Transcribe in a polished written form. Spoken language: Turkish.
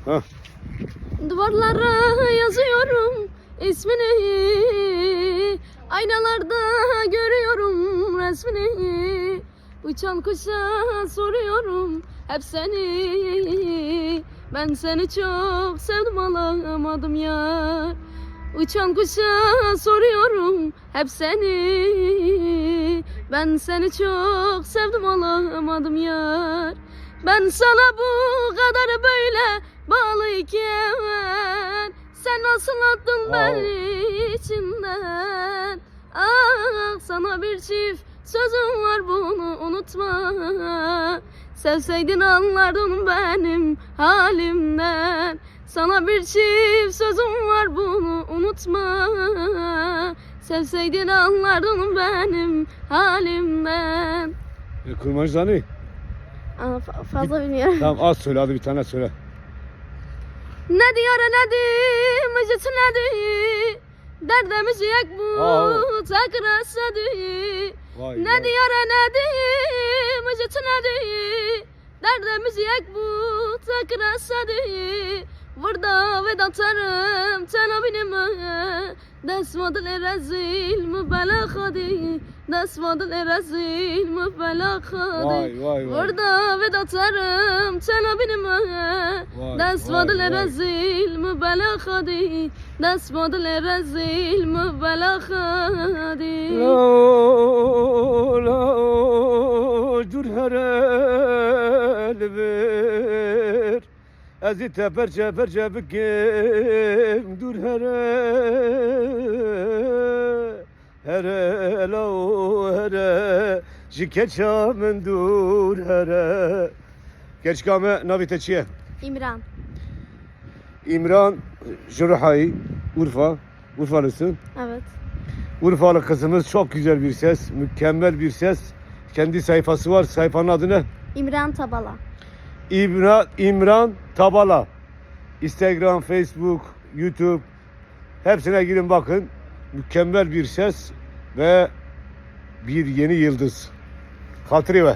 Hah. Duvarlara yazıyorum ismini, aynalarda görüyorum resmini. Uçan kuşa soruyorum hep seni, ben seni çok sevdim alamadım yar. Uçan kuşa soruyorum hep seni, ben seni çok sevdim alamadım yar. Ben sana bu kadar böyle bağlıyken sen nasıl attın beni içinden? Ah, sana bir çift sözüm var, bunu unutma. Sevseydin anlardın benim halimden. Sana bir çift sözüm var, bunu unutma. Sevseydin anlardın benim halimden. Kurmancı Zani. Fazla bilmiyorum. Tamam az söyle, hadi bir tane söyle. Ne diyor ne di, müjdesin ne di, derdimiz yak bu takrasa di. Vay, Ne vay. diyor ne di, müjdesin ne di, derdimiz yak bu takrasa di. Burada vedatarım tenabinime, desmadıl rezil mübelâ di, desmadıl rezil mübelâ di. Vay vay vay. Burada vedatarım tenabinime, Vay, desmadıl vay, vay. rezil mübelâ di, desmadıl rezil mübelâ di. La la dur herel ver. Ezi teperçe perçe bikim dur here la here jikeçamın dur here. Geçkame naviteçiye. İmran. İmran Jurhay, Urfa. Urfalısın. Evet. Urfalı kızımız, çok güzel bir ses, mükemmel bir ses. Kendi sayfası var. Sayfanın adı ne? İmran Tabala. İmran Tabala. Instagram, Facebook, YouTube, hepsine girin bakın. Mükemmel bir ses ve bir yeni yıldız. Hatırı ver.